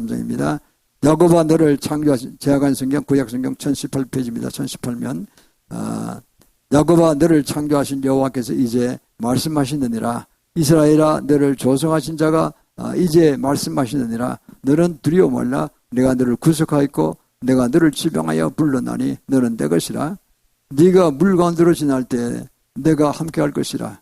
33장입니다. 야곱아 너를 창조하신 제약한 성경 구약성경 1018페이지입니다. 1018면 야곱아 너를 창조하신 여호와께서 이제 말씀하시느니라. 이스라엘아 너를 조성하신 자가 이제 말씀하시느니라. 너는 두려워 말라. 내가 너를 구속하였고 내가 너를 지병하여 불렀나니 너는 내 것이라. 네가 물 가운데로 지날 때 내가 함께할 것이라.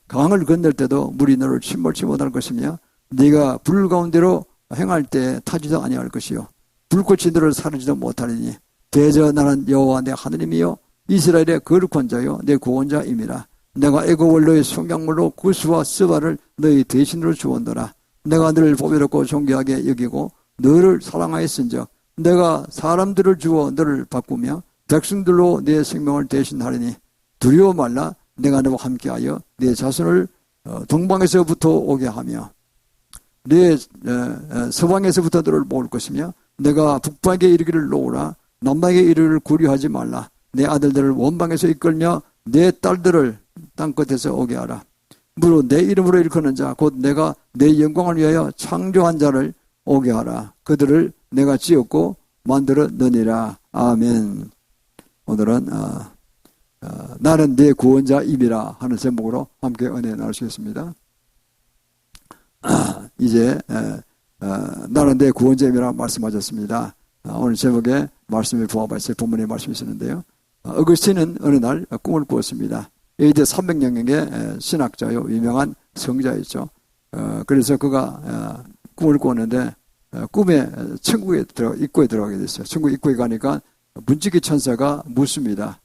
강을 건널 때도 물이 너를 침몰치 못할 것이며 네가 불 가운데로 행할 때 타지도 아니할 것이요 불꽃이 너를 사르지도 못하리니 대저 나는 여호와 내 하느님이요 이스라엘의 거룩한 자요 내 구원자임이라. 내가 애굽을 너의 성경물로 구스와 스바를 너희 대신으로 주었노라. 내가 너를 보배롭고 존귀하게 여기고 너를 사랑하였은즉 내가 사람들을 주어 너를 바꾸며 백성들로 내 생명을 대신하리니 두려워 말라. 내가 너와 함께하여 내 자손을 동방에서부터 오게 하며 내 서방에서부터 너를 모을 것이며 내가 북방에 이르기를 놓으라. 남방에 이르기를 구려하지 말라. 내 아들들을 원방에서 이끌며 내 딸들을 땅끝에서 오게 하라. 무릇 내 이름으로 일컫는 자 곧 내가 내 영광을 위하여 창조한 자를 오게 하라. 그들을 내가 지었고 만들었느니라. 아멘. 오늘은 나는 내 구원자임이라 하는 제목으로 함께 은혜 나누시겠습니다. 이제 나는 내 구원자임이라 말씀하셨습니다. 오늘 제목에 말씀이 부합하실 본문의 말씀이 있었는데요. 어거스틴은 어느 날 꿈을 꾸었습니다. AD 300년경의 신학자요 유명한 성자였죠. 그래서 그가 꿈을 꾸었는데 꿈에 천국에 입구에 들어가게 됐어요. 천국 입구에 가니까 문지기 천사가 묻습니다.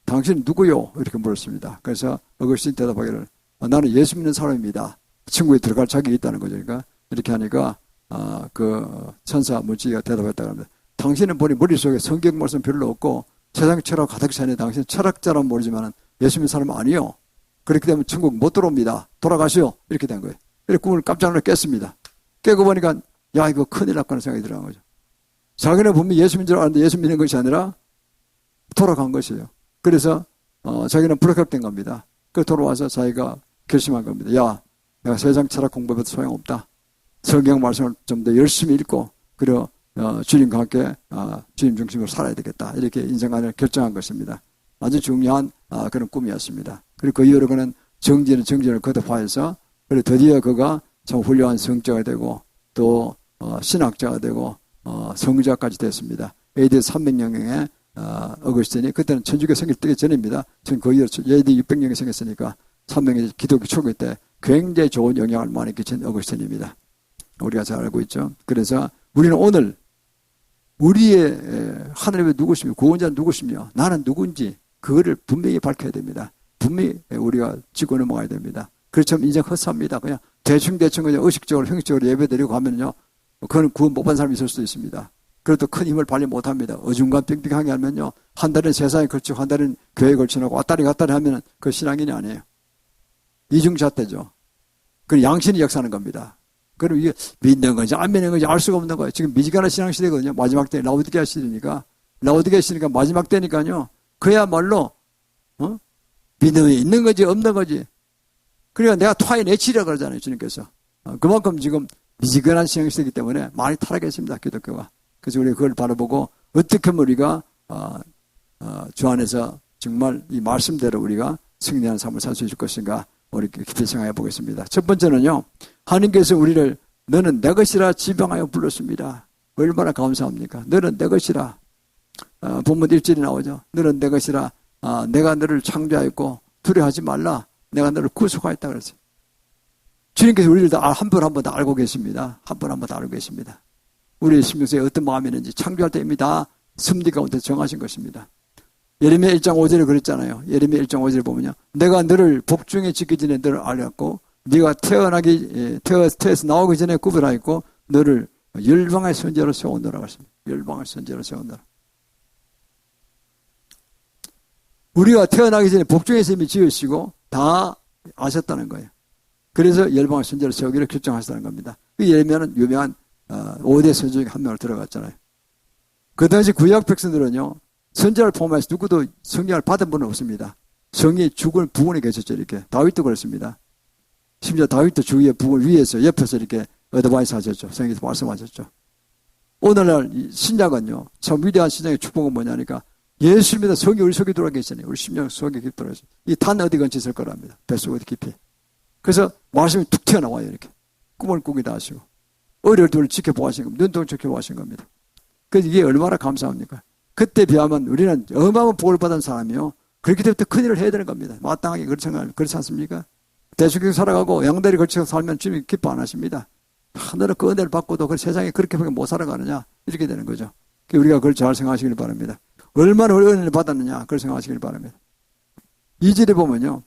당신 누구요? 이렇게 물었습니다. 그래서 어거스틴 대답하기를 나는 예수 믿는 사람입니다. 천국에 들어갈 자격이 있다는 거죠. 그러니까 이렇게 하니까 그 천사 문지기가 대답했다고 합니다. 당신은 보니 머릿속에 성경 말씀 별로 없고 세상 철학 가득 차네. 당신은 철학자란 모르지만 예수 믿는 사람은 아니요. 그렇게 되면 천국 못 들어옵니다. 돌아가시오. 이렇게 된 거예요. 이렇게 꿈을 깜짝 놀라 깼습니다. 깨고 보니까 야 이거 큰일 났구나 생각이 들어간 거죠. 자기는 분명히 예수 믿는 줄 알았는데 예수 믿는 것이 아니라 돌아간 것이에요. 그래서 자기는 불합격된 겁니다. 그 돌아와서 자기가 결심한 겁니다. 야 내가 세상 철학 공부해도 소용없다. 성경 말씀을 좀 더 열심히 읽고 그리고 주님과 함께 주님 중심으로 살아야 되겠다. 이렇게 인생관을 결정한 것입니다. 아주 중요한 그런 꿈이었습니다. 그리고 그 이후로 그는 정진을 거듭하여서 그리고 드디어 그가 참 훌륭한 성자가 되고 또 신학자가 되고 성자까지 됐습니다. AD 300년경에 어거스틴이 그때는 천주교 생기기 전입니다. 전 그 이후로 AD 600년에 생겼으니까 300년 기독교 초기 때 굉장히 좋은 영향을 많이 끼친 어거스틴입니다. 우리가 잘 알고 있죠. 그래서 우리는 오늘 우리의 하나님의 누구시며 구원자는 누구시며 나는 누군지 그거를 분명히 밝혀야 됩니다. 분명히 우리가 짚고 넘어가야 됩니다. 그렇지만 인생 헛삽니다. 그냥 대충 그냥 의식적으로 형식적으로 예배드리고 가면요. 그건 구원 못 받은 사람이 있을 수도 있습니다. 그래도 큰 힘을 발휘 못합니다. 어중간빙빙하게 하면요. 한 달은 세상에 걸치고 한 달은 교회에 걸쳐놓고 왔다리 갔다리 하면 그 신앙인이 아니에요. 이중잣대죠. 그건 양신이 역사하는 겁니다. 그럼 이게 믿는 건지 안 믿는 건지 알 수가 없는 거예요. 지금 미지근한 신앙시대거든요. 마지막 때 라오디게아 시대니까. 라오디게아 시대니까 마지막 때니까요. 그야말로 믿음이 있는 거지 없는 거지. 그러니까 내가 토해내치려 그러잖아요. 주님께서. 그만큼 지금 미지근한 신앙시대이기 때문에 많이 타락했습니다. 기독교가. 그래서 우리가 그걸 바라보고 어떻게 하면 우리가 주 안에서 정말 이 말씀대로 우리가 승리하는 삶을 살 수 있을 것인가 우리 깊이 생각해 보겠습니다. 첫 번째는요. 하나님께서 우리를 너는 내 것이라 지명하여 불렀습니다. 얼마나 감사합니까? 너는 내 것이라. 본문 1절이 나오죠. 너는 내 것이라. 내가 너를 창조하였고 두려워하지 말라. 내가 너를 구속하였다 그랬어요. 주님께서 우리를 다 한 번 한 번 다 알고 계십니다. 한 번 한 번 다 알고 계십니다. 우리의 심령속에 어떤 마음이 있는지 창조할 때 이미 다 섭리 가운데 정하신 것입니다. 예레미야 1장 5절에 그랬잖아요. 예레미야 1장 5절에 보면요. 내가 너를 복중에 짓기 전에 너를 알렸고 네가 태어서 나오기 전에 구별하였고 너를 열방의 선지자로 세워놓으라 그랬습니다. 열방의 선지자로 세워놓으라. 우리가 태어나기 전에 복중에서 이미 지으시고 다 아셨다는 거예요. 그래서 열방의 선지자로 세우기를 결정하셨다는 겁니다. 그 예레미야는 유명한 5대 선지 중에 한 명을 들어갔잖아요. 그 당시 구약 백성들은요. 선지자를 포함해서 누구도 성령을 받은 분은 없습니다. 성이 죽은 부분에 계셨죠. 이렇게. 다윗도 그렇습니다. 심지어 다윗도 주위에 부분 위에서 옆에서 이렇게 어드바이스 하셨죠. 성경에서 말씀하셨죠. 오늘날 신약은요, 참 위대한 신약의 축복은 뭐냐니까 예수 믿어 성이 우리 속에 들어가 계시잖아요. 우리 심령 속에 깊이 들어가 있어요. 이 탄 어디 근처에 있을 거랍니다. 뱃속 어디 깊이. 그래서 말씀이 툭 튀어나와요. 이렇게. 꿈을 꾸기도 하시고 어릴 때 지켜보고 하신 겁니다. 눈동을 지켜보고 하신 겁니다. 그래서 이게 얼마나 감사합니까? 그때 비하면 우리는 어마어마한 복을 받은 사람이요. 그렇기 때문에 큰일을 해야 되는 겁니다. 마땅하게 그렇지 않습니까? 대충 살아가고 양다리 걸치고 살면 주님이 기뻐 안 하십니다. 하늘은 그 은혜를 받고도 그 세상에 그렇게 못 살아가느냐 이렇게 되는 거죠. 우리가 그걸 잘 생각하시길 바랍니다. 얼마나 은혜를 받았느냐 그걸 생각하시길 바랍니다. 2절에 보면요.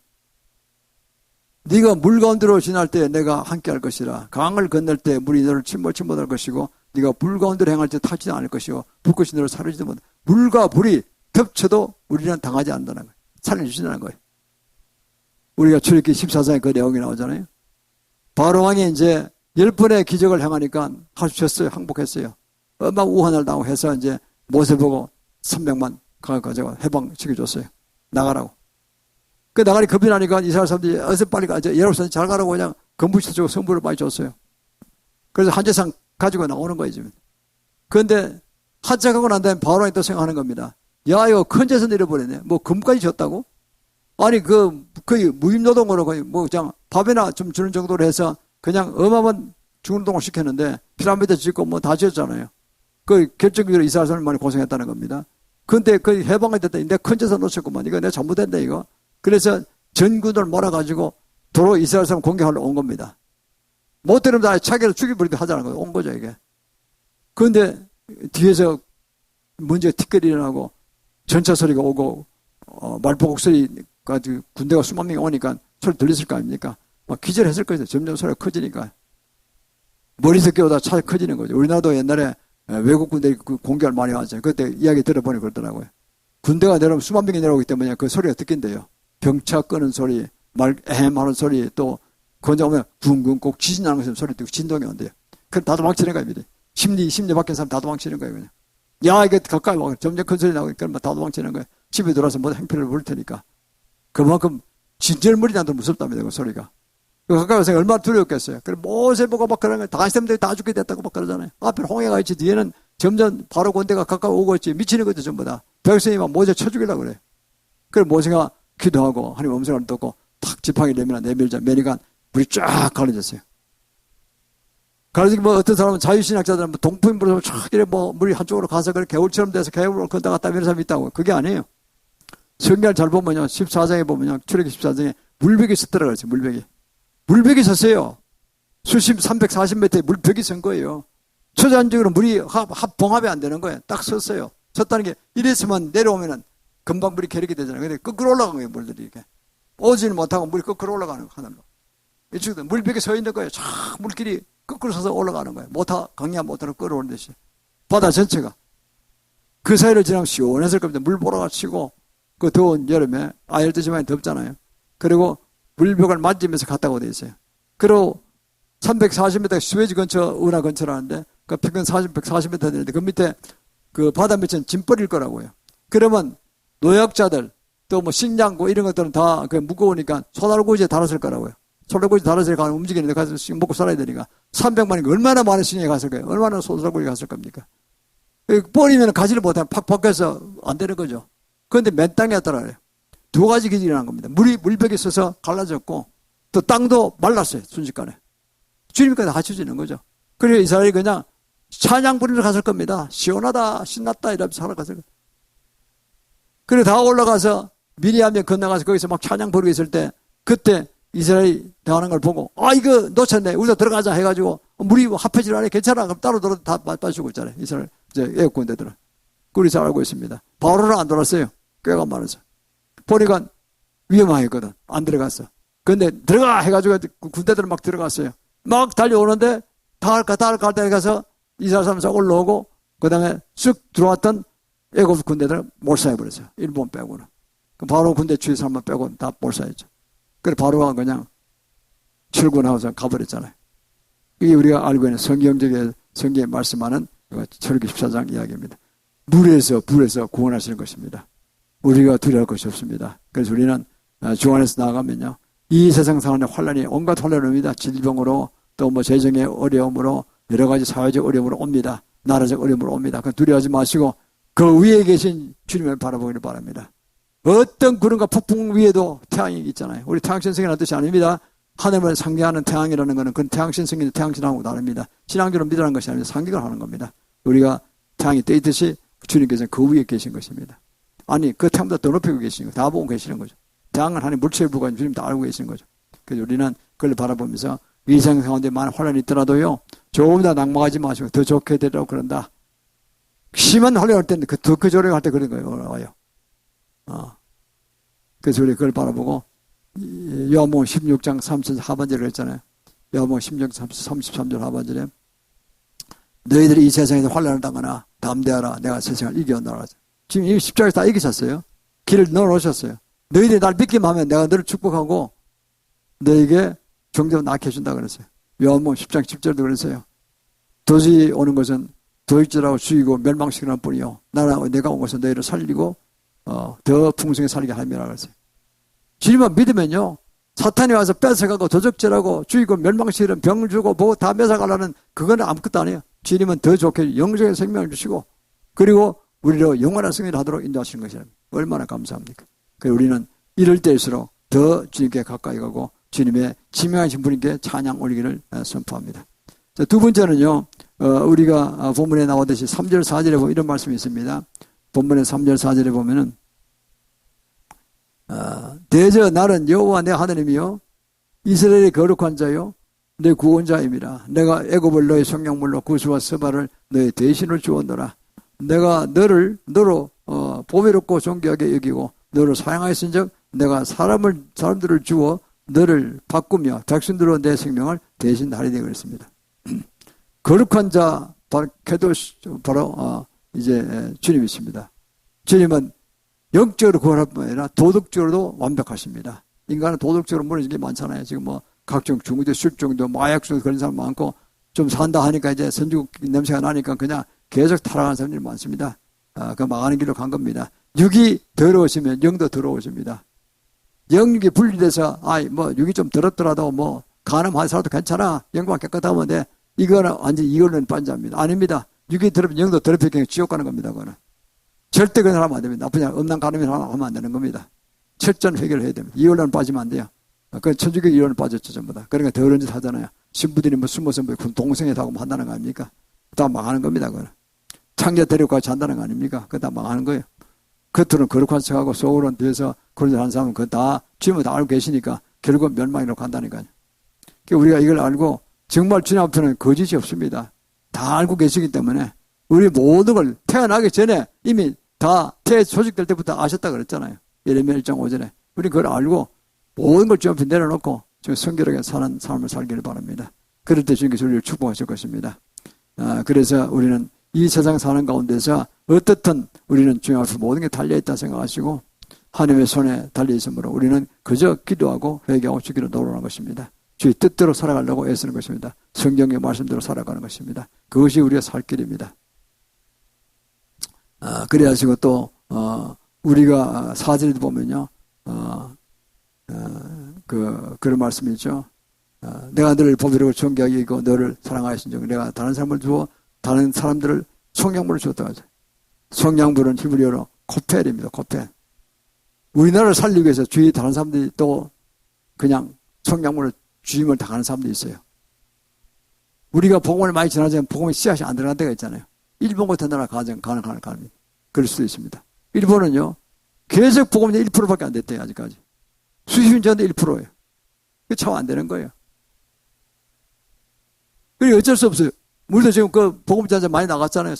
네가 물 가운데로 지날 때 내가 함께 할 것이라. 강을 건널 때 물이 너를 침몰할 것이고 네가 물 가운데로 행할 때 타지도 않을 것이고 불꽃이 너를 사르지도 못. 물과 불이 겹쳐도 우리는 당하지 않는다는 거예요. 살려주신다는 거예요. 우리가 출애굽기 14장에 그 내용이 나오잖아요. 바로왕이 이제 10번의 기적을 행하니까 하셨어요. 항복했어요. 얼마 우환을 당하고 해서 이제 모세 보고 300만 가져가 해방시켜줬어요. 나가라고. 그 나가니 겁이 나니까 이스라엘 사람들이 어서 빨리 가자. 예루살렘 잘 가라고 그냥 건부시켜주고 성부를 많이 줬어요. 그래서 한제상 가지고 나오는 거예요, 지금. 그런데 한짝하고 난 다음에 바로왕이 또 생각하는 겁니다. 야, 이거 큰 재산 잃어버렸네. 뭐 금까지 줬다고? 아니, 거의 무임노동으로 거의 뭐 그냥 밥이나 좀 주는 정도로 해서 그냥 어마어마한 중노동을 시켰는데 피라미드 짓고 뭐 다 지었잖아요. 그 결정적으로 이스라엘 사람이 많이 고생했다는 겁니다. 근데 그 해방이 됐다. 내 큰 재산 놓쳤구만. 이거 내가 잘못했다, 이거. 그래서 전군을 몰아가지고 도로 이스라엘 사람 공격하러 온 겁니다. 못 들으면 다 차기를 죽여버리게 하자는 거예요. 온 거죠, 이게. 그런데 뒤에서 문제가 티끌이 일어나고 전차 소리가 오고 말보곡 소리가 군대가 수만 명이 오니까 소리 들렸을 거 아닙니까? 막 기절했을 거예요. 점점 소리가 커지니까. 머리서 깨우다 차가 커지는 거죠. 우리나라도 옛날에 외국 군대 공격을 많이 하잖아요. 그때 이야기 들어보니 그러더라고요. 군대가 내려오면 수만 명이 내려오기 때문에 그 소리가 듣긴대요. 병차 끄는 소리, 하는 소리, 또 건져 오면 붕붕 꼭 지진 나는 것처럼 소리 듣고 진동이 온대요. 그럼 다 도망치는 거예요. 심리 밖에 사람 다 도망치는 거예요. 그냥. 야, 이게 가까이 와. 점점 큰 소리 나오니까 다 도망치는 거예요. 집에 들어와서 모든 행패를 부를 테니까. 그만큼 진절머리 나도 무섭답니다. 그 소리가. 가까이 와서 얼마나 두려웠겠어요. 그래, 모세 보고 막 그러는 거예요. 다윗사람들이 다 죽게 됐다고 막 그러잖아요. 앞에 홍해가 있지, 뒤에는 점점 바로 군대가 가까이 오고 있지. 미치는 거죠, 전부 다. 백성이 막 모세 쳐 죽이려고 그래. 그래, 모세가 기도하고, 하나님 음성을 듣고, 탁 지팡이 내밀자, 매니가 물이 쫙 가려졌어요. 가려지고 뭐 어떤 사람은 자유신학자들은 뭐 동풍이 불어서 쫙 이래 뭐 물이 한쪽으로 가서 그래 개울처럼 돼서 개울을 건다 갔다 이런 사람이 있다고. 그게 아니에요. 성경을 잘 보면요. 14장에 보면요. 출애굽기 14장에 물벽이 섰더라고요. 물벽이. 물벽이 섰어요. 수심 340m의 물벽이 선 거예요. 초자연적으로 물이 봉합이 안 되는 거예요. 딱 섰어요. 섰다는 게 이랬으면 내려오면은 금방 물이 계력이 되잖아요. 근데 거꾸로 올라간 거예요. 물들이 이렇게. 오지는 못하고 물이 거꾸로 올라가는 거 하늘로. 이쪽도 물벽에 서 있는 거예요. 쫙 물길이 거꾸로 서서 올라가는 거예요. 강야 모터로 끌어오는 듯이. 바다 전체가. 그 사이를 지나면 시원했을 겁니다. 물 보라가 치고, 그 더운 여름에, 아열대지만 덥잖아요. 그리고 물벽을 만지면서 갔다고 돼 있어요. 그리고 340m 스웨지 근처, 운하 근처라는데, 그 평균 140m 되는데, 그 밑에 그 바다 밑에는 짐 버릴 거라고요. 그러면 노약자들, 또 뭐 식량고 이런 것들은 다 그 무거우니까 소달구지에 달았을 거라고요. 소달구지 달아서 가면 움직이는데 가서 먹고 살아야 되니까 300만이 얼마나 많은 식량이 갔을 거예요. 얼마나 소달구지 갔을 겁니까? 버리면 가지를 못하면 팍 벗겨서 안 되는 거죠. 그런데 맨 땅이었더라 그래요. 두 가지 기질이 난 겁니다. 물벽에 있어서 갈라졌고 또 땅도 말랐어요. 순식간에. 주님께서 하셔지는 거죠. 그래서 이스라엘이 그냥 찬양 부리러 갔을 겁니다. 시원하다 신났다 이러면서 살아갔을 거예요. 그리고 다 올라가서 미리암에 건너가서 거기서 막 찬양 부르고 있을 때 그때 이스라엘이 당하는 걸 보고 이거 놓쳤네. 우리도 들어가자 해가지고 물이 합해질 않네. 괜찮아. 그럼 따로 들어도 다 빠지고 있잖아요. 이스라엘 애국 군대들은. 그리 잘 알고 있습니다. 바로는 안 돌았어요. 꽤가 많아서. 보니까 위험하거든. 안 들어갔어. 근데 들어가 해가지고 군대들은 막 들어갔어요. 막 달려오는데 다 할까 가서 이스라엘 사람 올라오고 그 다음에 쑥 들어왔던 애국 군대들을 몰살해버렸어요. 일본 빼고는. 바로 군대 주위 사람만 빼고 다 몰살했죠. 그래 바로가 그냥 출근하고서 가버렸잖아요. 이게 우리가 알고 있는 성경에 말씀하는 출애굽기 14장 이야기입니다. 불에서 구원하시는 것입니다. 우리가 두려울 것이 없습니다. 그래서 우리는 주 안에서 나아가면요. 이 세상 상황의 환란이 온갖 환란이 옵니다. 질병으로 또 뭐 재정의 어려움으로 여러 가지 사회적 어려움으로 옵니다. 나라적 어려움으로 옵니다. 그 두려워하지 마시고 그 위에 계신 주님을 바라보기를 바랍니다. 어떤 구름과 폭풍 위에도 태양이 있잖아요. 우리 태양신 성이라는 뜻이 아닙니다. 하늘을 상징하는 태양이라는 것은 그건 태양신 성인의 태양신하고 다릅니다. 신앙적으로 믿으라는 것이 아니라 상징을 하는 겁니다. 우리가 태양이 떠 있듯이 주님께서는 그 위에 계신 것입니다. 아니 그 태양보다 더 높이고 계시는 거죠. 다 보고 계시는 거죠. 태양은 하나님 물체의 부가 주님 다 알고 계시는 거죠. 그래서 우리는 그걸 바라보면서 위생 가운데 많은 혼란이 있더라도요. 조금 더 낙망하지 마시고 더 좋게 되라고 그런다. 심한 혼란이 올 때는 그 조력할 때 그런 거예요. 와요. 그래서 우리 그걸 바라보고 요한복음 16장 3절 하반절을 했잖아요. 요한복음 16장 33절 하반절에 너희들이 이 세상에서 환난을 당하나 담대하라 내가 세상을 이겨놓으라. 지금 이미 십자가에서 다 이기셨어요. 길을 넣어놓으셨어요. 너희들이 날 믿기만 하면 내가 너를 축복하고 너에게 종대로 낳게 해준다 그랬어요. 요한복음 10장 10절도 그랬어요. 도저히 오는 것은 도적질하고 죽이고 멸망시키는 뿐이요 내가 온 것은 너희를 살리고 더 풍성히 살게 함이라 그랬어요. 주님만 믿으면요 사탄이 와서 뺏어가고 도적질하고 죽이고 멸망시키는 병 주고 뭐 다 뺏어가려는 그거는 아무것도 아니에요. 주님은 더 좋게 영적인 생명을 주시고 그리고 우리로 영원한 승리를 하도록 인도하시는 것이라 얼마나 감사합니까. 그래서 우리는 이럴 때일수록 더 주님께 가까이 가고 주님의 지명하신 분께 찬양 올리기를 선포합니다. 자, 두 번째는요 우리가 본문에 나오듯이 3절 4절에 보면 이런 말씀이 있습니다. 본문의 3절 4절에 보면은 대저 나는 여호와 내 하나님이요 이스라엘의 거룩한 자요 내 구원자입니다. 내가 애굽을 너의 성령물로 구수와 스바를 너의 대신을 주었노라. 내가 너로 보배롭고 존귀하게 여기고 너를 사랑하였은즉 내가 사람들을 주어 너를 바꾸며 백성들로 내 생명을 대신하리니 그랬습니다. 거룩한 자 바로 이제 주님이십니다. 주님은 영적으로 구원할 뿐 아니라 도덕적으로도 완벽하십니다. 인간은 도덕적으로 무너진 게 많잖아요. 지금 뭐 각종 중독, 술중독, 마약중독 그런 사람 많고 좀 산다 하니까 이제 선지국 냄새가 나니까 그냥 계속 타락하는 사람들이 많습니다. 그 망하는 길로 간 겁니다. 육이 더러우시면 영도 더러워집니다. 영육이 분리돼서 뭐 육이 좀 더럽더라도 뭐 간음하지 살아도 괜찮아. 영만 깨끗하면 돼. 이거는 완전 이걸로는 반자입니다. 아닙니다. 육이 더럽히면 영도 더럽히면 지옥 가는 겁니다. 그거는. 절대 그런 사람 하면 안 됩니다. 나쁜 음란 간음이나 하면 안 되는 겁니다. 철저한 회개를 해야 됩니다. 이혼은 빠지면 안 돼요. 그 천주교 이혼은 빠졌죠 전부 다. 그러니까 더러운 짓 하잖아요. 신부들이 뭐 숨어서 뭐 동생애도 하고 한다는 거 아닙니까? 다 망하는 겁니다. 그거는. 창자 데리고 같이 한다는 거 아닙니까? 그거 다 망하는 거예요. 겉으로는 거룩한 척하고 속으로는 뒤에서 그런 짓 하는 사람은 그거 다 주님은 다 알고 계시니까 결국은 멸망으로 간다니까요. 그러니까 우리가 이걸 알고 정말 주님 앞에는 거짓이 없습니다. 다 알고 계시기 때문에 우리 모든 걸 태어나기 전에 이미 다 조직될 때부터 아셨다 그랬잖아요. 예레미야 1장 5절에. 우리 그걸 알고 모든 걸 주님 앞에 내려놓고 좀 성결하게 사는 삶을 살기를 바랍니다. 그럴 때 주님께서 우리를 축복하실 것입니다. 그래서 우리는 이 세상 사는 가운데서 어떻든 우리는 주님 앞에 모든 게 달려있다 생각하시고 하나님의 손에 달려있으므로 우리는 그저 기도하고 회개하고 주기로 노력하는 것입니다. 주의 뜻대로 살아가려고 애쓰는 것입니다. 성경의 말씀대로 살아가는 것입니다. 그것이 우리의 살 길입니다. 그래가지고 또 우리가 사절에도 보면요 그런 말씀이 있죠. 내가 너를 보배롭고 존귀하게 여기고 너를 사랑하였은즉 내가 다른 사람을 주어 다른 사람들을 성냥불을 주었다 하죠. 성냥불은 히브리어로 코펠입니다. 코펠. 우리나라를 살리기 위해서 주위 다른 사람들이 또 그냥 성냥불을 주임을 당하는 사람도 있어요. 우리가 복음을 많이 전하자면 복음의 씨앗이 안 들어간 데가 있잖아요. 일본 같은 나라 가능합니다. 그럴 수도 있습니다. 일본은요 계속 복음이 1%밖에 안 됐대요. 아직까지. 수십 년 전에 1%예요. 그게 참 안 되는 거예요. 그리고 어쩔 수 없어요. 우리도 지금 그 복음 전자 많이 나갔잖아요.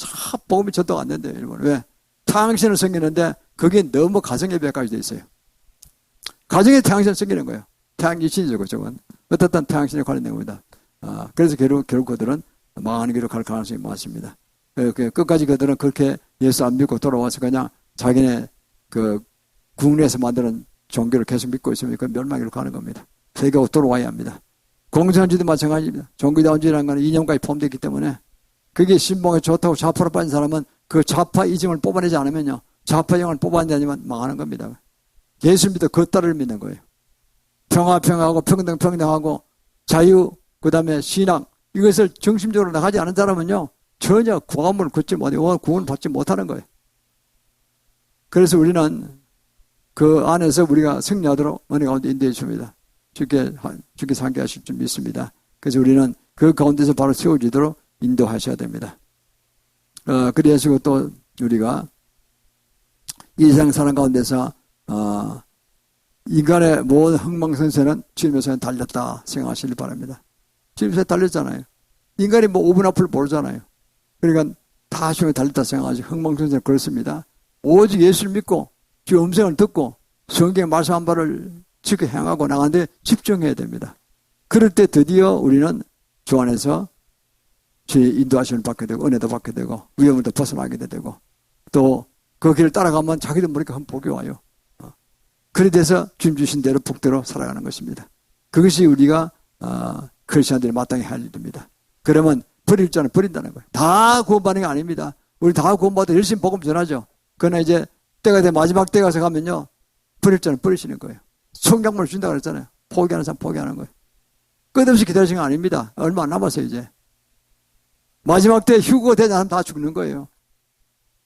복음이 전도가 안 된대요. 일본은. 왜? 태양신을 섬기는데 그게 너무 가정예배까지 돼 있어요. 가정에 태양신을 섬기는 거예요. 태양신이죠. 그쪽은. 어떻든 태양신에 관련된 겁니다. 그래서 결국 그들은 망하는 길로 갈 가능성이 많습니다. 끝까지 그들은 그렇게 예수 안 믿고 돌아와서 그냥 자기네 그 국내에서 만드는 종교를 계속 믿고 있으면 그 멸망으로 가는 겁니다. 세계로 돌아와야 합니다. 공산주의도 마찬가지입니다. 종교다운주의라는 건 이념까지 포함되어 있기 때문에 그게 신봉에 좋다고 좌파로 빠진 사람은 그 좌파 이즘을 뽑아내지 않으면요. 좌파 영을 뽑아내지 않으면 망하는 겁니다. 예수 믿어 그 따를 믿는 거예요. 평화하고 평등하고 자유 그 다음에 신앙 이것을 중심적으로 나가지 않은 사람은요. 전혀 구원을 걷지 못해요. 구원을 받지 못하는 거예요. 그래서 우리는 그 안에서 우리가 승리하도록 은혜 가운데 인도해 줍니다. 주께서 함께 하실 줄 믿습니다. 그래서 우리는 그 가운데서 바로 세워지도록 인도하셔야 됩니다. 그래서 또 우리가 이 세상 사는 가운데서 인간의 모든 흥망성쇠는 주님의 손에 달렸다 생각하시길 바랍니다. 주님의 손에 달렸잖아요. 인간이 뭐 5분 앞을 모르잖아요. 그러니까 다 주님에 달렸다 생각하시 흥망성쇠는 그렇습니다. 오직 예수를 믿고 주의 음성을 듣고 성경에 말씀한 바를 지켜 행하고 나가는데 집중해야 됩니다. 그럴 때 드디어 우리는 주 안에서 주의 인도하심을 받게 되고 은혜도 받게 되고 위험을도 벗어나게 되고 또 그 길을 따라가면 자기도 모르니까 한 복이 와요. 그래 돼서 주님 주신 대로 복대로 살아가는 것입니다. 그것이 우리가 크리스천들이 마땅히 할 일입니다. 그러면 버릴 자는 버린다는 거예요. 다 구원받는 게 아닙니다. 우리 다 구원받아 열심히 복음 전하죠. 그러나 이제 때가 돼 마지막 때 가서 가면요. 버릴 자는 버리시는 거예요. 성경을 준다고 그랬잖아요. 포기하는 사람 포기하는 거예요. 끝없이 기다리시는 거 아닙니다. 얼마 안 남았어요 이제. 마지막 때 휴거가 되는 사람 다 죽는 거예요.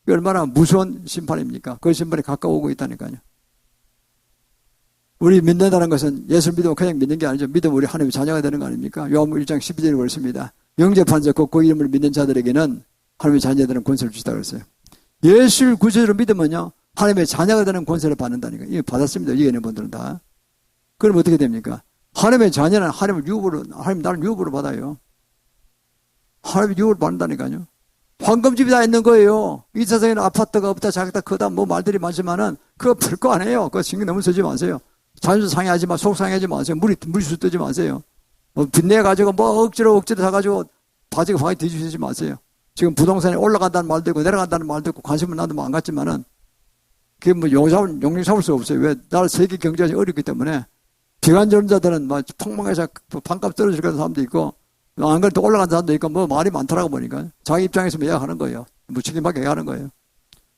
얼마나 무서운 심판입니까? 그 심판이 가까워오고 있다니까요. 우리 믿는다는 것은 예수를 믿으면 그냥 믿는 게 아니죠. 믿으면 우리 하나님의 자녀가 되는 거 아닙니까? 요한복음 1장 12절에 그렇습니다. 영접한자 그 이름을 믿는 자들에게는 하나님의 자녀들은 권세를 주시다 그랬어요. 예수를 구세주로 믿으면요. 하나님의 자녀가 되는 권세를 받는다니까. 이거 받았습니다. 이게 있는 분들은 다. 그럼 어떻게 됩니까? 하나님의 자녀는 하나님 나를 유업으로 받아요. 하나님의 유업을 받는다니까요. 황금집이 다 있는 거예요. 이 세상에는 아파트가 없다, 작다, 크다, 뭐 말들이 많지만은 그거 별거 아니에요. 그거 신경 너무 쓰지 마세요. 자존심 상해하지 마, 속 상해하지 마세요. 무리수 뜨지 마세요. 빚내가지고 억지로 사가지고 바지가 방에 뒤집히지 마세요. 지금 부동산이 올라간다는 말도 있고 내려간다는 말도 있고 관심은 나도 안 갖지만은 그게 뭐 용역 삼을 수 없어요. 왜? 나라 세계 경제가 어렵기 때문에 비관론자들은 막 폭망해서 반값 떨어질 그런 사람도 있고 안 그래도 올라간 사람도 있고 뭐 말이 많더라고 보니까 자기 입장에서 예약하는 거예요. 무책임하게 예약하는 거예요.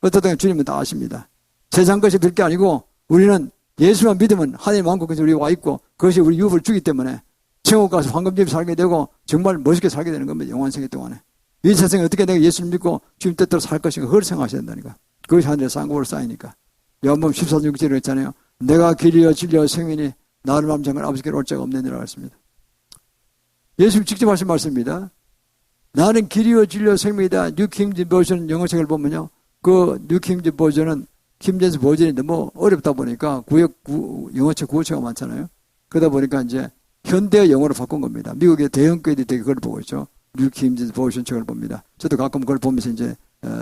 어떻든 주님은 다 아십니다. 세상 것이 별 게 아니고 우리는 예수만 믿으면 하나님 왕국에서 우리가 와 있고 그것이 우리 유업을 주기 때문에 천국 가서 황금집에 살게 되고 정말 멋있게 살게 되는 겁니다. 영원생애 동안에. 이 세상에 어떻게 내가 예수를 믿고 주님 뜻대로 살 것인가 그걸 생각하셔야 된다니까. 그것이 하늘의 쌍국으로 쌓이니까. 요한복음 14장 6절에 했잖아요. 내가 길이요 진리요 생명이니 나를 맘장을 아버지께로 올 자가 없느니라 했습니다. 예수님 직접 하신 말씀입니다. 나는 길이요 진리요 생명이다. 뉴킹제임스 버전 영어책을 보면요. 그 뉴킹제임스 버전은 킴제임스 버전이 너무 어렵다 보니까 영어책 구어체가 많잖아요. 그러다 보니까 이제 현대 영어로 바꾼 겁니다. 미국의 대형교회들이 되게 그걸 보고 있죠. 뉴킹제임스 버전 책을 봅니다. 저도 가끔 그걸 보면서 이제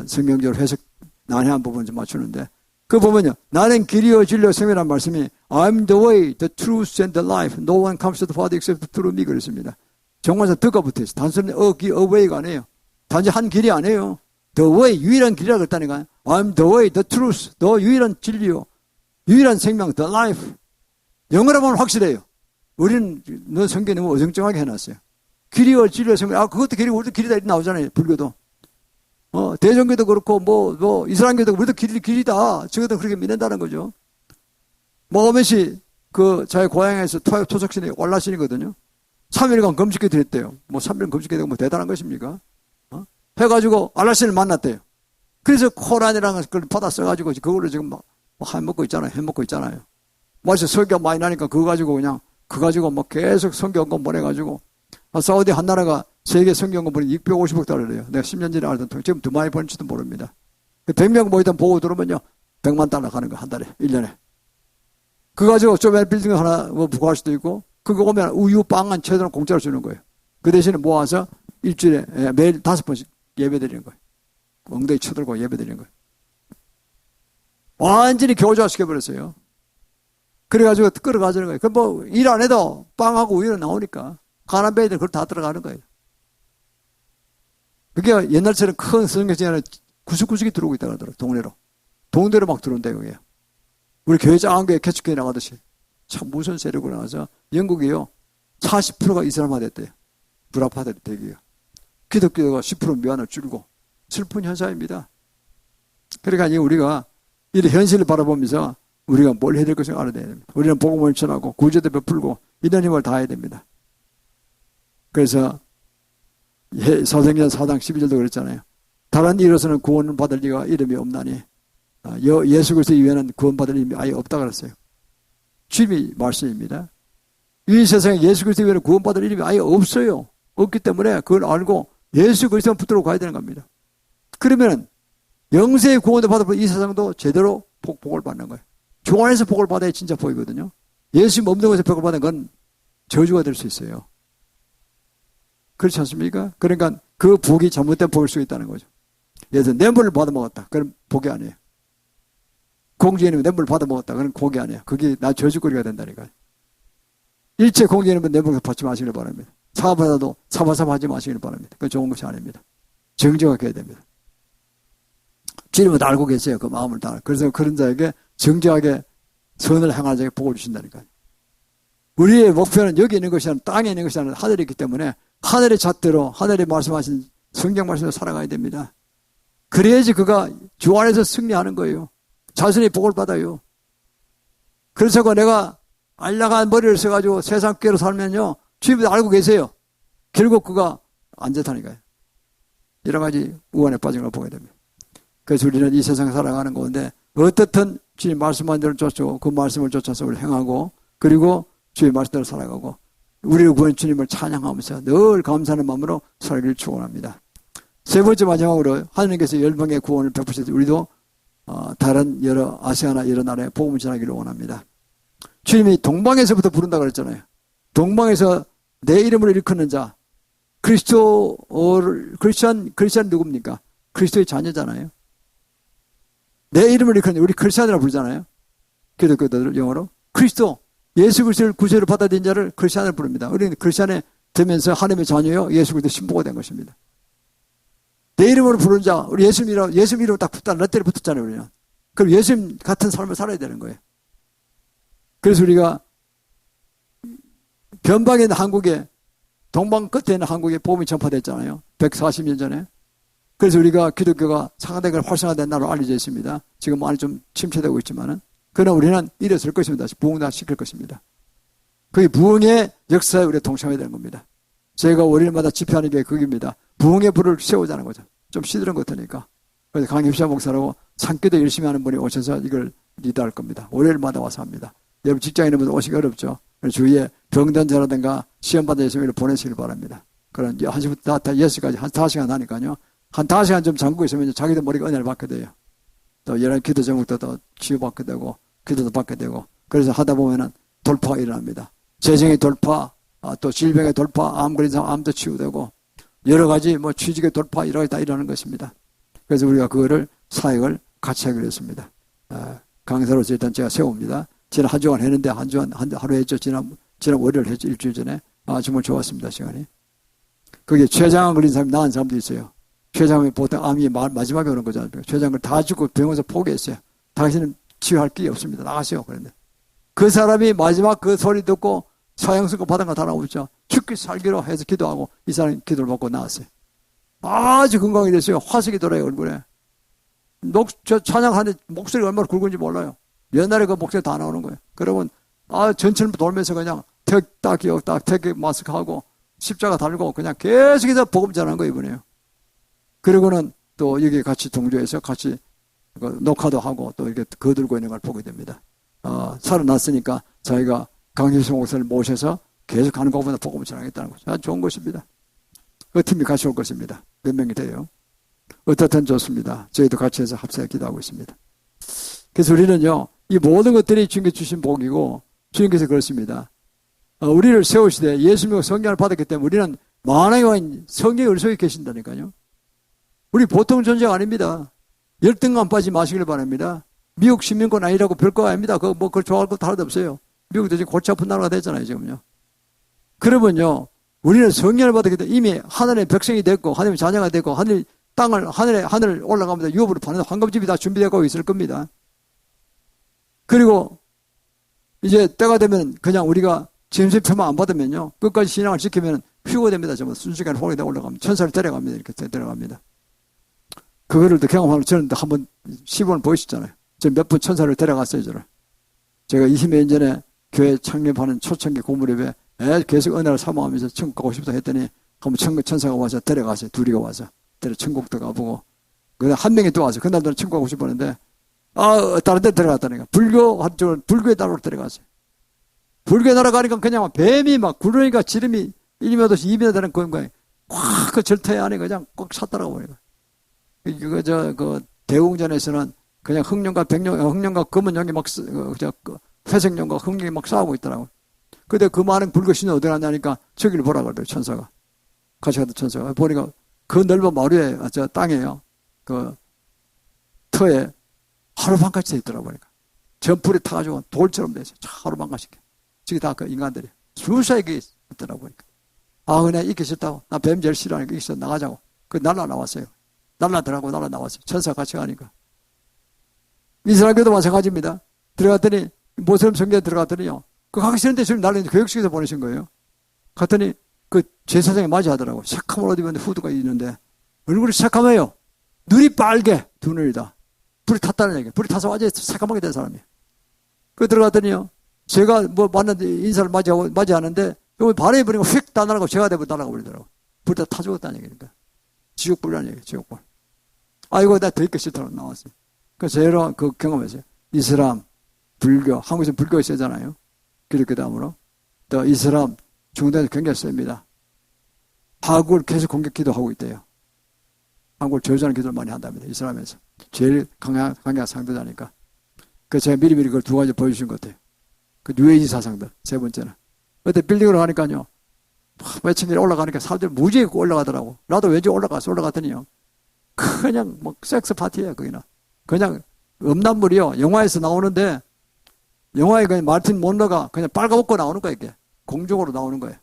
성경적으로 해석 난해한 부분 좀 맞추는데 그거 보면요. 나는 길이요 진리요 생명이라는 말씀이 I'm the way, the truth and the life. No one comes to the Father except through me 그랬습니다. 정관사 더가 붙어 있어요. 단순히 away가 아니에요. 단지 한 길이 아니에요. The way, 유일한 길이라고 그랬다니까요. I'm the way, the truth, 너 유일한 진리요. 유일한 생명, the life. 영어로 보면 확실해요. 우리는 너 성경이 너무 어정쩡하게 해놨어요. 길이요 진리요 생명. 그것도 길이고 우리도 길이다 이렇게 나오잖아요. 불교도. 대종교도 그렇고 이슬람교도 우리도 길이다. 적어도 그렇게 믿는다는 거죠. 모하메시 자기 고향에서 토속신이 올라신이거든요. 3일간 금식기 드렸대요. 3일 금식기 되고 대단한 것입니까? 해가지고 알라신을 만났대요. 그래서 코란이라는 걸 받아 써가지고 그걸로 지금 해먹고 있잖아요. 마치 설교 많이 나니까 그거 가지고 계속 성경권 보내가지고 사우디 한 나라가 세계 성경권 보니 650억 달러래요. 내가 10년 전에 알던 통 지금 더 많이 버는지도 모릅니다. 100명 모이던 보고 들어오면요. 100만 달러 가는 거 한 달에 1년에. 그거 가지고 조그만 빌딩 하나 부과할 수도 있고 그거 오면 우유, 빵 한 채로 공짜로 주는 거예요. 그 대신에 모아서 일주일에 매일 5번씩 예배 드리는 거예요. 엉덩이 쳐들고 예배 드리는 거예요. 완전히 교조화시켜버렸어요. 그래가지고 끌어가지는 거예요. 그럼 일 안 해도 빵하고 우유는 나오니까 가난배들 그걸 다 들어가는 거예요. 그게 옛날처럼 큰 성경책이 아니라 구석구석이 들어오고 있다고 하더라고요. 동네로 막 들어온대요. 그게. 우리 교회 작은 교회 개척교회 나가듯이. 참 무슨 세력으로 나와서 영국이요 40%가 이슬람화 됐대요. 불합화됐대요. 대기가. 기독교가 10% 미완을 줄고 슬픈 현상입니다. 그러니까 우리가 이 현실을 바라보면서 우리가 뭘 해야 될 것을 알아야 됩니다. 우리는 복음을 전하고 구제도 베풀고 이런 힘을 다해야 됩니다. 그래서 사도행전 4장 12절도 그랬잖아요. 다른 이로서는 구원을 받을 리가 이름이 없나니 예수 그리스도 이외에는 구원받을 이름이 아예 없다 그랬어요. 주님이 말씀입니다. 이 세상에 예수 그리스도 이외에는 구원받을 이름이 아예 없어요. 없기 때문에 그걸 알고 예수 그리스도만 붙들어 가야 되는 겁니다. 그러면 영세의 구원을 받아보면 이 세상도 제대로 복을 받는 거예요. 종 안에서 복을 받아야 진짜 복이거든요. 예수 없는 곳에서 복을 받는 건 저주가 될 수 있어요. 그렇지 않습니까? 그러니까 그 복이 잘못된 복일 수 있다는 거죠. 예를 들어 뇌물을 받아먹었다. 그럼 복이 아니에요. 공주님은 뇌물을 받아먹었다. 그럼 복이 아니에요. 그게 나 저주거리가 된다니까요. 일체 공주님은 뇌물을 받지 마시길 바랍니다. 사과받아도 사바사바 하지 마시길 바랍니다. 그건 좋은 것이 아닙니다. 정정하게 해야 됩니다. 주님은 다 알고 계세요. 그 마음을 다. 그래서 그런 자에게 정정하게 선을 행하는 자에게 복을 주신다니까요. 우리의 목표는 여기 있는 것이 아니라 땅에 있는 것이 아니라 하늘에 있기 때문에 하늘의 잣대로 하늘에 말씀하신 성경 말씀으로 살아가야 됩니다. 그래야지 그가 주 안에서 승리하는 거예요. 자신이 복을 받아요. 그래서 내가 알량한 머리를 써가지고 세상 꾀로 살면요. 주님도 알고 계세요. 결국 그가 안 좋다니까요. 여러 가지 우환에 빠진 걸 보게 됩니다. 그래서 우리는 이 세상에 살아가는 가운데 어떻든 주님 말씀한 대로 쫓고 그 말씀을 쫓아서 우리를 행하고 그리고 주의 말씀대로 살아가고 우리를 구한 주님을 찬양하면서 늘 감사하는 마음으로 살기를 축원합니다. 세 번째 마지막으로 하나님께서 열방의 구원을 베푸셔서 우리도 다른 여러 아시아나 여러 나라에 복음을 전하기를 원합니다. 주님이 동방에서부터 부른다 그랬잖아요. 동방에서 내 이름을 일컫는 자 크리스찬 누굽니까? 그리스도의 자녀잖아요. 내 이름을 일컫는 우리 크리스찬이라고 부르잖아요. 기독교들 영어로 그리스도 예수 그리스도를 구세로 받아들인 자를 크리스찬을 부릅니다. 우리는 크리스찬에 되면서 하나님의 자녀요 예수 그리스도 신부가 된 것입니다. 내 이름으로 부르는 자 우리 예수 이름으로 딱 붙다 렛ter이 붙었잖아요. 우리는. 그럼 예수님 같은 삶을 살아야 되는 거예요. 그래서 우리가 변방에 있는 한국에 동방 끝에 있는 한국에 복음이 전파됐잖아요. 140년 전에. 그래서 우리가 기독교가 상대가 활성화된 나라로 알려져 있습니다. 지금 많이 좀 침체되고 있지만은. 그러나 우리는 일어설 것입니다. 부흥다 시킬 것입니다. 그게 부흥의 역사에 우리가 동참해야 되는 겁니다. 제가 월요일마다 집회하는 게 그겁니다. 부흥의 불을 세우자는 거죠. 좀 시들은 것 같으니까. 그래서 강입시아 목사라고 산기도 열심히 하는 분이 오셔서 이걸 리드할 겁니다. 월요일마다 와서 합니다. 여러분 직장인분들 오시기 어렵죠. 주위에 병든 자라든가 시험받은 예수님을 보내시길 바랍니다. 그런 1시부터 6시까지 한 5시간 하니까요. 한 5시간 좀 잠그고 있으면 자기도 머리가 은혜를 받게 돼요. 또 여러 기도 제목도 더 치유받게 되고 기도도 받게 되고 그래서 하다 보면은 돌파가 일어납니다. 재정의 돌파, 또 질병의 돌파, 암 걸린 사람 암도 치유되고 여러 가지 취직의 돌파 이런 게 다 일어나는 것입니다. 그래서 우리가 그거를 사역을 같이 하기로 했습니다. 강사로서 일단 제가 세웁니다. 지난 한 주간 했는데 하루 했죠. 지난 월요일 했죠. 일주일 전에. 정말 좋았습니다. 시간이. 그게 췌장암 걸린 사람이 나은 사람도 있어요. 췌장암이 보통 암이 마지막에 오는 거잖아요. 췌장을 다 죽고 병원에서 포기했어요. 당신은 치유할 길이 없습니다. 나가세요. 그런데 그 사람이 마지막 그 소리 듣고 사형선고 받은 거 다 나오죠. 죽기 살기로 해서 기도하고 이 사람이 기도를 받고 나왔어요. 아주 건강이 됐어요. 화색이 돌아요. 얼굴에. 찬양하는데 목소리가 얼마나 굵은지 몰라요. 옛날에 그 목소리 다 나오는 거예요. 그러면 전체를 돌면서 그냥 택딱 기억딱 택 마스크하고 십자가 달고 그냥 계속해서 복음 전하는 거예요. 이번에요. 그리고는 또 여기 같이 동조해서 같이 녹화도 하고 또 이렇게 거들고 있는 걸 보게 됩니다. 살아났으니까 저희가 강희수 목사를 모셔서 계속 하는 것보다 복음을 전하겠다는 거죠. 아주 좋은 것입니다. 그 팀이 같이 올 것입니다. 몇 명이 돼요. 어떻든 좋습니다. 저희도 같이 해서 합세해 기도하고 있습니다. 그래서 우리는요, 이 모든 것들이 주님께서 주신 복이고 주님께서 그렇습니다. 우리를 세우시되 예수님과 성령을 받았기 때문에 우리는 만왕의 성령의 을속에 계신다니까요. 우리 보통 존재가 아닙니다. 열등감 빠지지 마시길 바랍니다. 미국 시민권 아니라고 별거 아닙니다. 그걸 좋아할 것도 하나도 없어요. 미국도 지금 골치 아픈 나라가 됐잖아요, 지금요. 그러면요, 우리는 성령을 받았기 때문에 이미 하늘의 백성이 됐고, 하늘의 자녀가 됐고, 하늘 올라갑니다. 유업으로 파는 황금집이 다 준비되고 있을 겁니다. 그리고 이제 때가 되면 그냥 우리가 점수표만 안 받으면요, 끝까지 신앙을 지키면 휴거됩니다. 전부 순식간에 호랑이 다 올라갑니다. 천사를 데려갑니다. 이렇게 데려갑니다. 그거를 또 경험하고 저는 한번 시범을 보이셨잖아요. 저 몇 분 천사를 데려갔어요, 저를. 제가 20몇 년 전에 교회 창립하는 초창기 고무렵에 계속 은혜를 사모하면서 천국 가고 싶다 했더니 그러면 천사가 와서 데려가서 둘이가 와서 천국도 가보고 그다음 한 명이 또 와서 그날도 천국 가고 싶었는데 다른 데 들어갔다니까. 불교의 나라로 데려갔어요. 불교의 나라 가니까 그냥 뱀이 막 구르니까 지름이 1m, 2m 되는 그런 거예요. 확 그 절터에 안에 그냥 꼭 찼더라고 보니까. 그 대웅전에서는 그냥 흑룡과 검은 용이 막 회색룡과 흑룡이 막 싸우고 있더라고. 근데 그 많은 불교 신이 어디 갔냐니까 저기를 보라 그래요, 천사가. 같이 갔던 천사가. 보니까 그 넓은 마루에, 땅에요. 그 터에 하루만같이 돼 있더라고 보니까. 전풀이 타가지고 돌처럼 돼 있어요. 하루만같이. 저기 다 그 인간들이. 수사에게 있더라고 보니까. 그냥 있기 싫다고. 나 뱀 제일 싫어하니까 있어 나가자고. 그 날라 나왔어요. 날라더라고 날라 나왔어요. 천사 같이 가니까. 이스라엘교도 마찬가지입니다. 들어갔더니 모슬렘 성교에 들어갔더니요. 그 가기 싫은데 지금 날라 교육식에서 보내신 거예요. 갔더니 그 제사장이 맞이하더라고. 새카만 옷 입었는데 후드가 있는데 얼굴이 새카매요. 눈이 빨개. 두 눈이 다. 불이 탔다는 얘기예요. 불이 타서 완전히 새까맣게 된 사람이에요. 그 들어갔더니요. 제가 만났는데 인사를 맞이하는데 여기 발에 버리고 휙 다 날아가고 제가 대고 날아가 버리더라고. 불이 다 타 죽었다는 얘기니까. 지옥불이라는 얘기예요. 지옥불. 이거 나 더 있기 싫다고 나왔어요. 그래서 제가 그 경험했어요. 이슬람, 불교, 한국에서 불교 세잖아요. 그렇게 다음으로. 또 이슬람, 중동에서 굉장히 셉니다. 한국을 계속 공격 기도하고 있대요. 한국을 저주하는 기도를 많이 한답니다. 이슬람에서. 제일 강한 상대자니까. 그래서 제가 미리미리 그걸 두 가지 보여주신 것 같아요. 그 뉴에이지 사상들, 세 번째는. 그때 빌딩으로 가니까요. 몇천 개 올라가니까 사람들이 무지하게 올라가더라고. 나도 왠지 올라갔더니요. 그냥 섹스 파티예요, 거기는. 그냥 음란물이요. 영화에서 나오는데, 영화에 그냥 마르틴 몬로가 그냥 빨가벗고 나오는 거예요, 이게. 공중으로 나오는 거예요.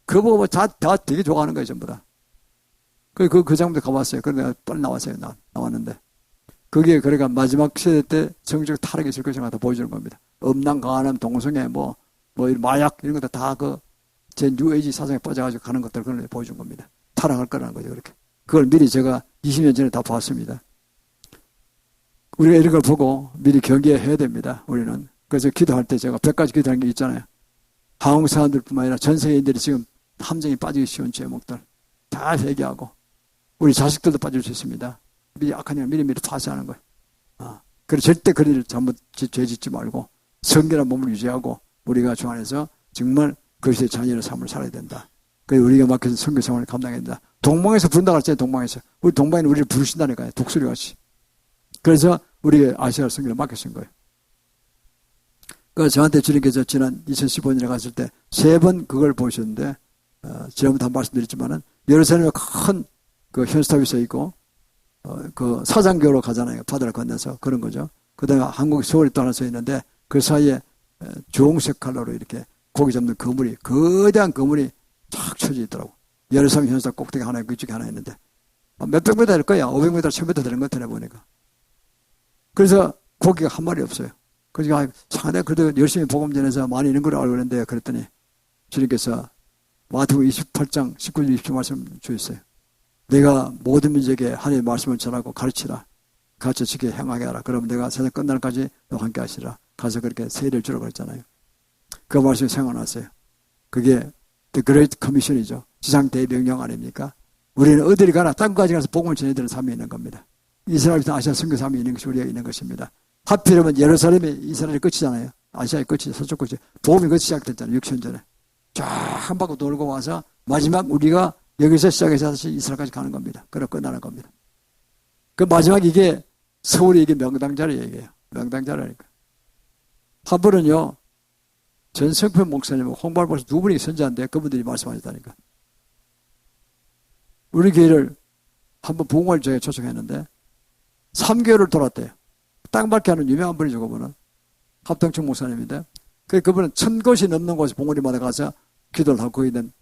그거 보고 다 되게 좋아하는 거예요, 전부 다. 그 장면도 가봤어요. 그래서 내가 빨리 나왔어요, 나왔는데. 그게, 그러니까 마지막 시대 때 정치적 타락이 있을 것을 다 보여주는 겁니다. 음란, 강한음, 동성애, 마약, 이런 것들 다 제 뉴에이지 사상에 빠져가지고 가는 것들 그걸 보여준 겁니다. 타락할 거라는 거죠, 그렇게. 그걸 미리 제가 20년 전에 다 봤습니다. 우리가 이런 걸 보고 미리 경계해야 됩니다, 우리는. 그래서 기도할 때 제가 100가지 기도하는 게 있잖아요. 한국 사람들뿐만 아니라 전 세계인들이 지금 함정에 빠지기 쉬운 제목들 다 회개하고 우리 자식들도 빠질 수 있습니다. 미리 악한 일 미리 파쇄하는 거예요. 그래서 절대 그런 일 죄 짓지 말고 성결한 몸을 유지하고 우리가 주 안에서 정말 그리스도의 자녀의 삶을 살아야 된다. 그래서 우리가 맡겨진 선교 생활을 감당해야 된다. 동방에서 부른다고 했잖아요. 동방에서. 우리 동방에는 우리를 부르신다니까요. 독수리같이. 그래서 우리가 아시아 선교를 맡기신 거예요. 저한테 주님께서 지난 2015년에 갔을 때 3번 그걸 보셨는데 지난번에 한 말씀드렸지만은 예루살렘에 큰 그 현수탑이 서 있고 그 사장교로 가잖아요. 바다를 건너서 그런 거죠. 그 다음에 한국 서울이 또 하나 서 있는데 그 사이에 주홍색 칼라로 이렇게 고기 잡는 거물이 거대한 거물이 쫙 쳐져 있더라고. 예루살렘 현수탑 꼭대기 하나 있고 이쪽에 하나 있는데 몇백 미터 될 거야. 500m, 1000m 되는 것 같아 보니까. 그래서 고기가 한 마리 없어요. 그러니까 내가 그래도 열심히 복음 전해서 많이 있는 걸 알고 있는데 그랬더니 주님께서 마태복음 28장 19절 20절 말씀 주셨어요. 내가 모든 민족에게 하나님의 말씀을 전하고 가르치라. 가르쳐 지게 행하게 하라. 그러면 내가 세상 끝날까지 너와 함께 하시라. 가서 그렇게 세례를 주라고 그랬잖아요. 그 말씀이 생각났어요. 그게 The Great Commission이죠. 지상 대명령 아닙니까? 우리는 어디를 가나 땅까지 가서 복음을 전해야 되는 삶이 있는 겁니다. 이스라엘부터 아시아 선교 삶이 있는 것이 우리가 있는 것입니다. 하필이면 예루살렘이 이스라엘의 끝이잖아요. 아시아의 끝이 서쪽 끝이 복음이 끝이 시작됐잖아요. 6천 전에. 쫙 한 바퀴 돌고 와서 마지막 우리가 여기서 시작해서 다시 이스라엘까지 가는 겁니다. 그럼 끝나는 겁니다. 그 마지막 이게 서울이 이게 명당자리 얘기예요. 명당자리니까. 한 번은요. 전성편 목사님, 홍발 목사 두 분이 선지한데 그분들이 말씀하셨다니까. 우리 교회를 한번 부흥을 저희가 초청했는데 3개월을 돌았대요. 땅밟기 하는 유명한 분이죠, 그분은. 합동청 목사님인데. 그분은 1000곳이 넘는 곳에 봉우리마다 가서 기도를 하고 있는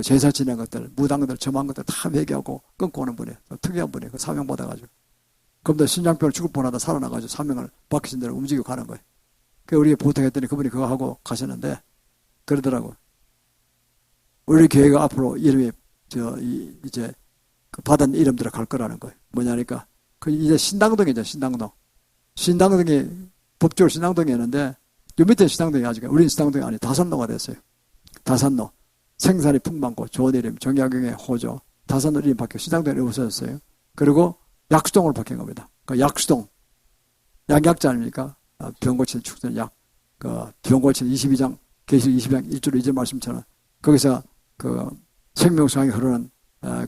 제사 지낸 것들, 무당들, 점한 것들 다 회개하고 끊고 오는 분이에요. 특이한 분이에요. 그 사명 받아가지고. 그럼 신장병을 죽을뻔하다 살아나가지고 사명을 박히신 대로 움직이고 가는 거예요. 그 우리가 부탁했더니 그분이 그거 하고 가셨는데 그러더라고. 우리 교회가 앞으로 이름이 이제 그 받은 이름대로 갈 거라는 거예요. 뭐냐니까 그 이제 신당동이죠. 신당동이 법적으로 신당동이었는데 요 밑에 신당동이 아직 우리는 신당동이 아니 다산로가 됐어요. 다산로. 생산이 풍부하고 좋은 이름, 정약용의 호조, 다산 이름 바뀌고 시장도 이름 없어졌어요. 그리고 약수동으로 바뀐 겁니다. 그 약수동, 약자 아닙니까? 병 고치는 축전 약, 병 고치는 22장, 계시록 22장 1절 2절 말씀처럼 거기서 그 생명수강이 흐르는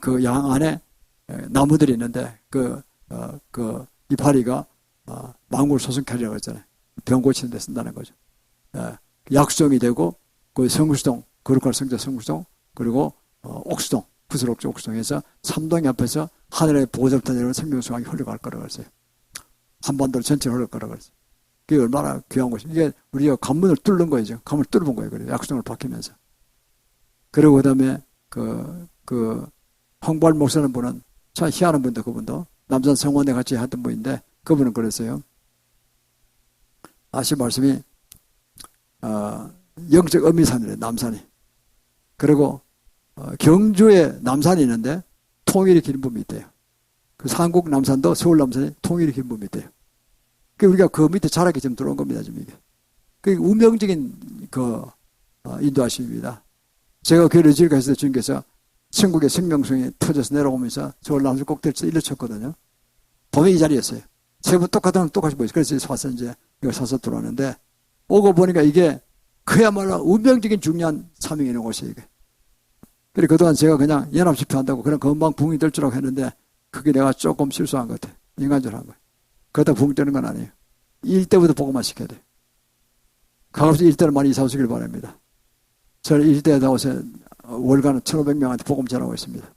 그 양 안에 나무들이 있는데 그 이파리가 만국을 소성케 하려고 했잖아요. 병 고치는 데 쓴다는 거죠. 약수동이 되고 그 성수동, 거룩한 성자 성수동, 그리고 옥수동, 구슬옥조 옥수동에서 삼동이 앞에서 하늘의 보호자부터 내려오는 생명수강이 흘러갈 거라고 했어요. 한반도 전체를 흘러갈 거라고 했어요. 그게 얼마나 귀한 것이. 이게 우리가 관문을 뚫는 거죠. 관문을 뚫어본 거예요. 그래요. 약수동을 바뀌면서. 그리고 그 다음에 홍보할 목사는 분은 참 희한한 분도 그분도 남산 성원에 같이 하던 분인데 그분은 그랬어요. 아시 말씀이 영적 어미산이래요. 남산이. 그리고 경주에 남산이 있는데 통일이 기름붐이 있대요. 그 한국 남산도 서울 남산이 통일이 기름붐이 있대요. 그 우리가 그 밑에 자락이 지금 들어온 겁니다. 지금 이게. 그 운명적인 인도하심입니다. 제가 교회를 지을 갔을 때 주님께서 천국의 생명성이 터져서 내려오면서 서울 남산 꼭대기에서 일러쳤거든요. 봄에 이 자리였어요. 세 번 똑같은 똑같이 보였어요. 그래서 와서 이제 이걸 사서 들어왔는데 오고 보니까 이게 그야말로 운명적인 중요한 사명이 있는 곳이에요. 이게. 그래 그동안 제가 그냥 연합집회한다고 그런 건방 붕이 될 줄 알고 했는데 그게 내가 조금 실수한 것 같아요. 인간적으로 한 거예요. 그러다 붕 뜨는 건 아니에요. 일대부터 복음화 시켜야 돼요. 가급적 일대를 많이 이사 오시길 바랍니다. 저는 일대에 나와서 월간 1,500명한테 복음 전하고 있습니다.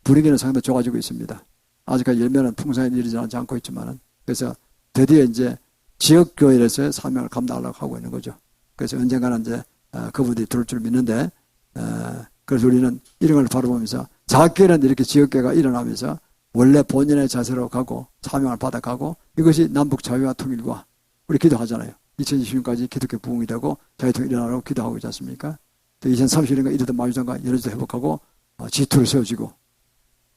분위기는 상당히 좋아지고 있습니다. 아직까지 열매는 풍성히 이르지 않고 있지만은 그래서 드디어 이제 지역교회에서의 사명을 감당하려고 하고 있는 거죠. 그래서 언젠가는 이제 그분들이 들을 줄 믿는데 그래서 우리는 이런 걸 바라보면서 작게는 이렇게 지역교회가 일어나면서 원래 본인의 자세로 가고 사명을 받아가고 이것이 남북 자유와 통일과 우리 기도하잖아요. 2020년까지 기독교 부흥이 되고 자유통일 일어나라고 기도하고 있지 않습니까? 또 2030년까지 이르던 마유전과 연례도 회복하고 G2를 세워지고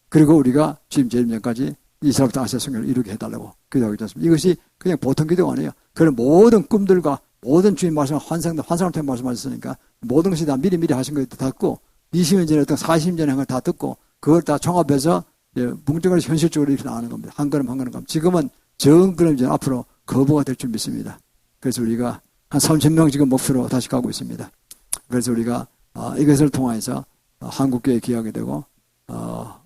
그리고 우리가 지금 재림전까지 이스라엘부터 아시아 성경을 이루게 해달라고 기도하고 있지 않습니까? 이것이 그냥 보통 기도가 아니에요. 그런 모든 꿈들과 모든 주님 말씀 환상을 통해 말씀하셨으니까 모든 것이 다 미리 하신 것도 다 듣고 20년 전에 어떤 40년 전에 한 걸 다 듣고 그걸 다 종합해서 뭉뚱그려 현실적으로 이렇게 나가는 겁니다. 한 걸음 한 걸음 가면 지금은 정 걸음 이제 앞으로 거부가 될 줄 믿습니다. 그래서 우리가 한 3,000명 지금 목표로 다시 가고 있습니다. 그래서 우리가 이것을 통해서 한국교회에 기여하게 되고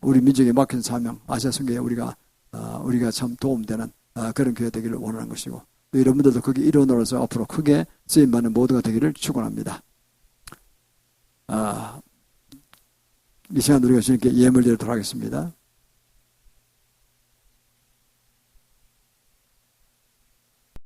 우리 민족에 맡긴 사명 아시아 선교에 우리가 참 도움되는 그런 교회 되기를 원하는 것이고 또 여러분들도 거기 일원으로서 앞으로 크게 쓰임받는 모두가 되기를 축원합니다. 이 시간 우리가 주님께 예물 드리도록 하겠습니다.